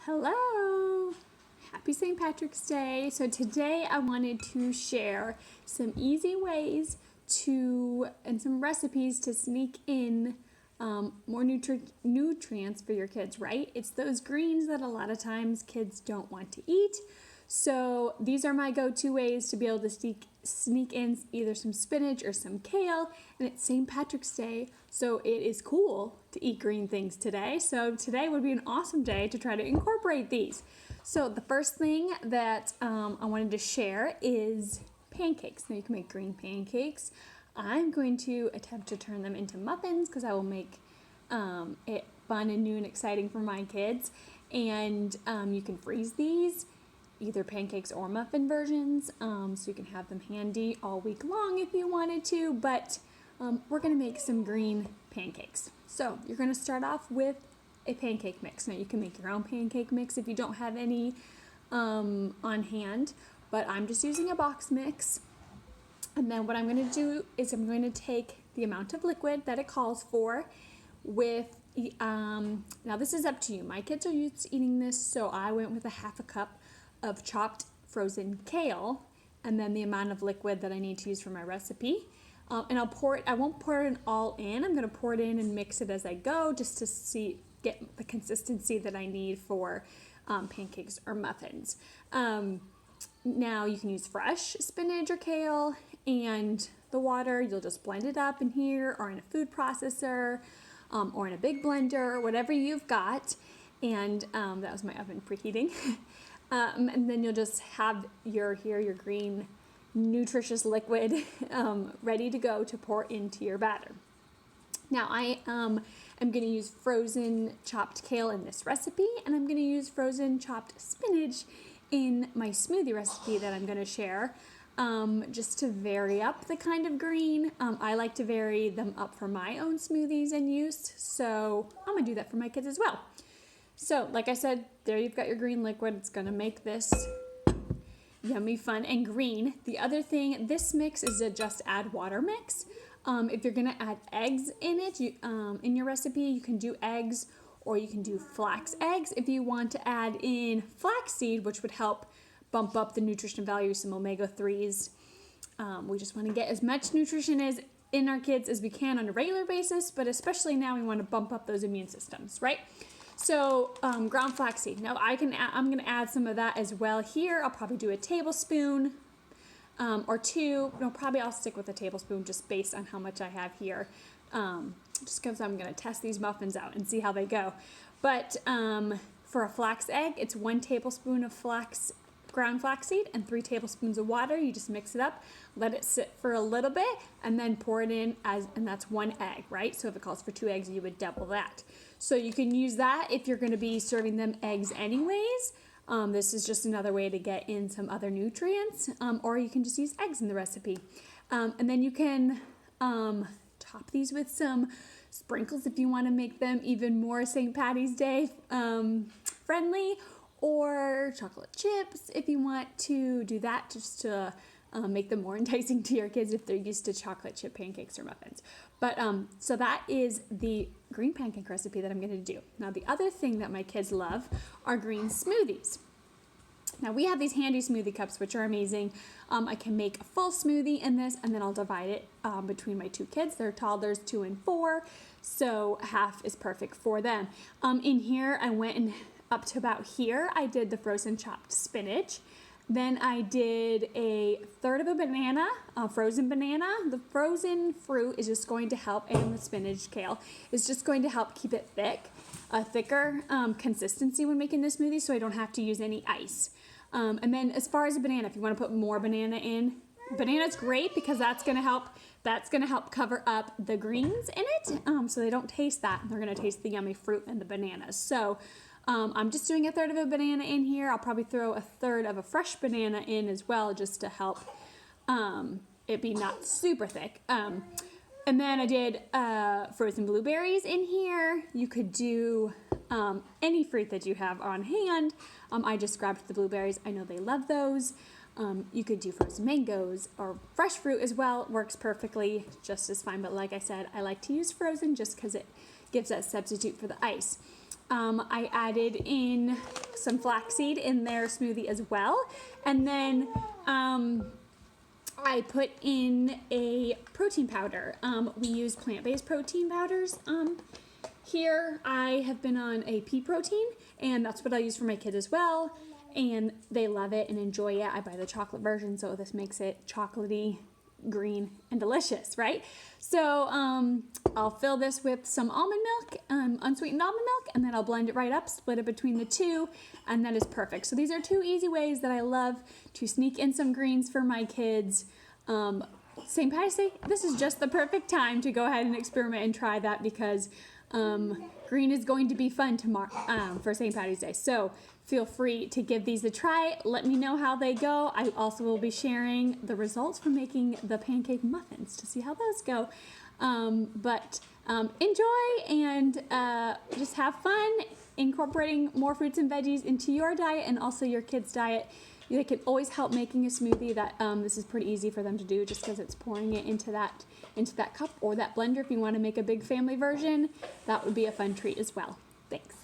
Hello! Happy St. Patrick's Day. So today I wanted to share some easy ways and some recipes to sneak in more nutrients for your kids, right? It's those greens that a lot of times kids don't want to eat. So these are my go-to ways to be able to sneak in either some spinach or some kale. And it's St. Patrick's Day, so it is cool to eat green things today. So today would be an awesome day to try to incorporate these. So the first thing that I wanted to share is pancakes. Now you can make green pancakes. I'm going to attempt to turn them into muffins because I will make it fun and new and exciting for my kids. And you can freeze these, either pancakes or muffin versions, so you can have them handy all week long if you wanted to, but we're going to make some green pancakes. So you're going to start off with a pancake mix. Now you can make your own pancake mix if you don't have any on hand, but I'm just using a box mix. And then what I'm going to do is I'm going to take the amount of liquid that it calls for with, now this is up to you. My kids are used to eating this, so I went with a half a cup of chopped frozen kale, and then the amount of liquid that I need to use for my recipe. And I'll pour it, I won't pour it all in. I'm going to pour it in and mix it as I go just to get the consistency that I need for pancakes or muffins. Now you can use fresh spinach or kale, and the water, you'll just blend it up in here or in a food processor or in a big blender, whatever you've got. And that was my oven preheating. And then you'll just have your green nutritious liquid ready to go to pour into your batter. Now I am going to use frozen chopped kale in this recipe, and I'm going to use frozen chopped spinach in my smoothie recipe that I'm going to share, just to vary up the kind of green. I like to vary them up for my own smoothies and use, so I'm going to do that for my kids as well. So, like I said, there you've got your green liquid. It's going to make this yummy, fun, and green. The other thing, this mix is a just add water mix. If you're going to add eggs in it, in your recipe, you can do eggs or you can do flax eggs. If you want to add in flaxseed, which would help bump up the nutrition value, some omega-3s. We just want to get as much nutrition as in our kids as we can on a regular basis, but especially now we want to bump up those immune systems, right? So ground flaxseed. Now I'm going to add some of that as well here. I'll probably do a tablespoon or two. No, probably I'll stick with a tablespoon just based on how much I have here. Just because I'm going to test these muffins out and see how they go. But for a flax egg, it's 1 tablespoon of ground flaxseed and 3 tablespoons of water. You just mix it up, let it sit for a little bit, and then pour it in and that's 1 egg, right? So if it calls for 2 eggs, you would double that. So you can use that if you're going to be serving them eggs anyways. This is just another way to get in some other nutrients, or you can just use eggs in the recipe. And then you can top these with some sprinkles if you want to make them even more St. Patty's Day friendly, or chocolate chips if you want to do that, just to make them more enticing to your kids if they're used to chocolate chip pancakes or muffins. But so that is the green pancake recipe that I'm going to do. Now the other thing that my kids love are green smoothies. Now we have these handy smoothie cups, which are amazing. I can make a full smoothie in this, and then I'll divide it between my 2 kids. They're toddlers, 2 and 4, so half is perfect for them. In here, I went up to about here. I did the frozen chopped spinach. Then I did a third of a banana, a frozen banana. The frozen fruit is just going to help, and the spinach kale is just going to help keep it a thicker consistency when making this smoothie, so I don't have to use any ice. And then as far as a banana, if you want to put more banana in, banana's great because that's going to help cover up the greens in it, so they don't taste that. They're going to taste the yummy fruit and the bananas. So I'm just doing a third of a banana in here. I'll probably throw a third of a fresh banana in as well, just to help it be not super thick. And then I did frozen blueberries in here. You could do any fruit that you have on hand. I just grabbed the blueberries. I know they love those. You could do frozen mangoes or fresh fruit as well. Works perfectly, just as fine. But like I said, I like to use frozen just because it gives that substitute for the ice. I added in some flaxseed in their smoothie as well. And then I put in a protein powder. We use plant-based protein powders. Here I have been on a pea protein, and that's what I use for my kids as well. And they love it and enjoy it. I buy the chocolate version, so this makes it chocolatey, green, and delicious, right? So I'll fill this with some almond milk, unsweetened almond milk, and then I'll blend it right up, split it between the two, and that is perfect. So these are two easy ways that I love to sneak in some greens for my kids. St. Patty's Day, this is just the perfect time to go ahead and experiment and try that, because green is going to be fun tomorrow for St. Patty's Day. So feel free to give these a try. Let me know how they go. I also will be sharing the results from making the pancake muffins to see how those go. Enjoy and just have fun incorporating more fruits and veggies into your diet and also your kids' diet. They can always help making a smoothie. That this is pretty easy for them to do, just because it's pouring it into that cup or that blender. If you want to make a big family version, that would be a fun treat as well. Thanks.